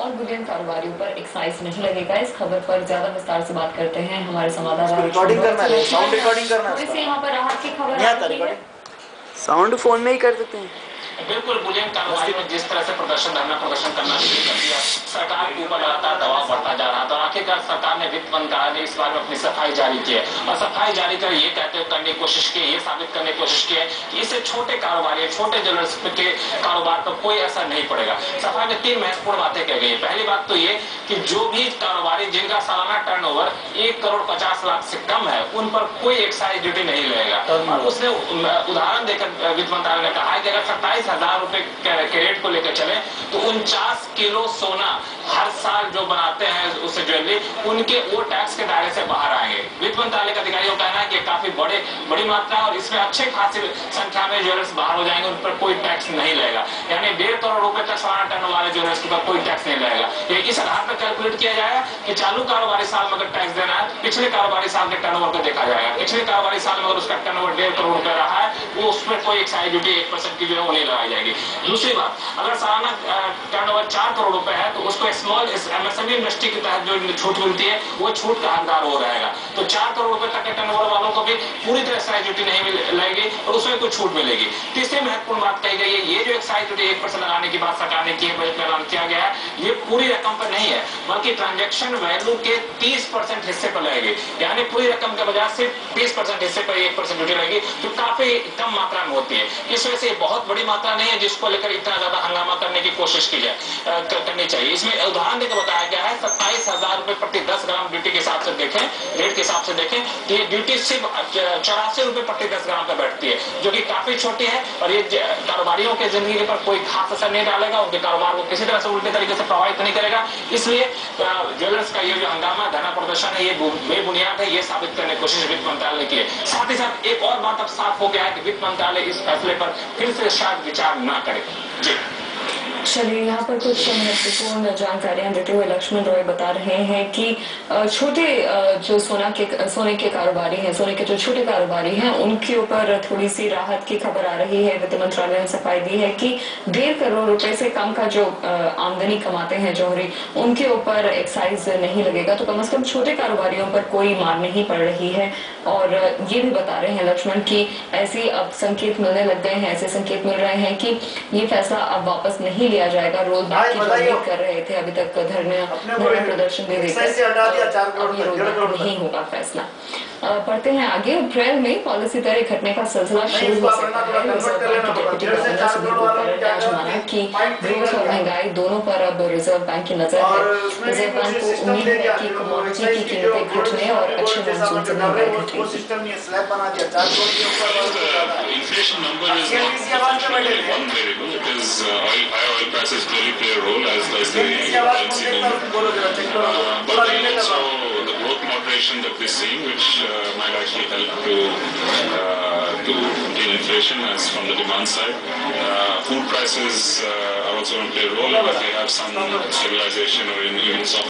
और बुलियन कारोबारियों पर एक्साइज नहीं लगेगा। इस खबर पर ज्यादा विस्तार से बात करते हैं हमारे संवाददाता। रिकॉर्डिंग करना है, साउंड रिकॉर्डिंग करना है। थोड़ी सी यहाँ पर राहत की खबर नहीं आता रिकॉर्डिंग, साउंड फोन में ही कर देते हैं। बिल्कुल बुलियन कारोबारी में जिस तरह से धरना प्रदर्शन करना शुरू कर दिया, सरकार के ऊपर लगातार दबाव बढ़ता जा रहा था। आखिरकार सरकार ने वित्त मंत्रालय ने इस बार में अपनी सफाई जारी की है और सफाई जारी कर ये करने की कोशिश की, ये साबित करने की कोशिश की है कि इससे छोटे कारोबारी, छोटे ज्वेलर्स के कारोबार पर कोई असर नहीं पड़ेगा। सफाई में 3 महत्वपूर्ण बातें कही गई। पहली बात तो ये कि जो भी कारोबारी जिनका सालाना टर्नओवर 1,50,00,000 से कम है, उन पर कोई एक्साइज ड्यूटी नहीं लगेगा। और उसने उदाहरण देकर वित्त मंत्रालय ने कहा है कि अगर 27,000 रुपए के रेट को लेकर चले तो 49 किलो सोना हर साल जो बनाते हैं उससे ज्वेलरी, उनके वो टैक्स के दायरे से बाहर आएंगे। वित्त मंत्रालय का अधिकारियों का कहना है कि काफी बड़ी मात्रा और इसमें अच्छे खासी संख्या में ज्वेलर्स बाहर हो जाएंगे, उन पर कोई टैक्स नहीं लगेगा। यानी 1.5 करोड़ रुपए तक सालाना टर्न वाले ज्वेलर्स पर कोई टैक्स नहीं लगेगा। ये इस आधार पर कैलकुलेट किया जाएगा कि चालू कारोबारी साल में अगर टैक्स देना है, पिछले कारोबारी साल के टर्नओवर को देखा जाएगा। पिछले कारोबारी साल में अगर उसका टर्नओवर 1.5 करोड़ रुपए रहा है, वो उसमें कोई एक्साइज ड्यूटी 1% की जो है वो नहीं लगाई जाएगी। दूसरी बात, अगर सालाना टर्नओवर 4 करोड़ रुपए है तो उसको स्मॉल एमएसएमई इंडस्ट्री के तहत जो छूट मिलती है वो छूट का हकदार हो रहेगा। तो 4 करोड़ रुपए तक के टर्नओवर वालों को भी पूरी तरह एक्साइज ड्यूटी नहीं लगेगी और उसमें कुछ छूट मिलेगी। तीसरी महत्वपूर्ण बात कही गई है, ये जो एक्साइज ड्यूटी 1% लगाने की बात सरकार ने की है, बजट में ऐलान किया गया है, ये पूरी रकम पर नहीं है बल्कि ट्रांजेक्शन वैल्यू के 30% हिस्से पर लगेगी। यानी पूरी रकम के बजाय सिर्फ 30% हिस्से पर 1% ड्यूटी लगेगी, जो काफी कम मात्रा में होती है। इस वजह से बहुत बड़ी मात्रा नहीं है जिसको लेकर इतना ज्यादा हंगामा करने की कोशिश की जाए करनी चाहिए। इसमें उदाहरण देकर बताया गया है 27,000 रुपए प्रति 10 ग्राम ड्यूटी के हिसाब से देखें, रेट के हिसाब से देखें तो ये ड्यूटी सिर्फ 84 रुपए प्रति 10 ग्राम पर बैठती है, जो कि काफी छोटी है और ये कारोबारियों के जिंदगी पर कोई खास असर नहीं डालेगा, उनके कारोबार को किसी तरह से उल्टे तरीके से प्रभावित नहीं करेगा। इसलिए ज्वेलर्स का ये जो हंगामा धरना प्रदर्शन है ये बेबुनियाद है, ये साबित करने की कोशिश वित्त मंत्रालय ने की है। साथ ही साथ एक और बात अब साफ हो गया है कि वित्त मंत्रालय इस फैसले पर फिर से शायद विचार न करे। जी चलिए, यहाँ पर कुछ महत्वपूर्ण जानकारियां देते हुए लक्ष्मण रॉय बता रहे हैं कि छोटे जो सोने के कारोबारी हैं, सोने के जो छोटे कारोबारी हैं, उनके ऊपर थोड़ी सी राहत की खबर आ रही है। वित्त मंत्रालय ने सफाई दी है कि 1.5 करोड़ रुपए से कम का जो आमदनी कमाते हैं जौहरी, उनके ऊपर एक्साइज नहीं लगेगा। तो कम से कम छोटे कारोबारियों पर कोई मार नहीं पड़ रही है। और ये भी बता रहे हैं लक्ष्मण की ऐसी अब संकेत मिलने लग गए हैं, ऐसे संकेत मिल रहे हैं कि ये फैसला अब वापस नहीं लिया जाएगा। रोल बैक की जो कर रहे थे अभी तक धरना प्रदर्शन दे देकर नहीं होगा फैसला। पढ़ते हैं आगे। अप्रैल में पॉलिसी दरें घटने का सिलसिला शुरू हो सकता है। रिजर्व बैंक के डिप्टी गवर्नर सुधीर गोपाल ने आज माना कि ग्रोथ और महंगाई दोनों पर अब रिजर्व बैंक की नजर है। रिजर्व बैंक को उम्मीद है कि कमोडिटी की कीमतें घटने और अच्छे मानसून से महंगाई घटेगी। Inflation number is not essentially one variable. It is high oil prices clearly play a role as does the currency movement. But then also the growth moderation that we're seeing, which might actually help to contain inflation as from the demand side. Food prices are also going to play a role, but they have some stabilization or even soft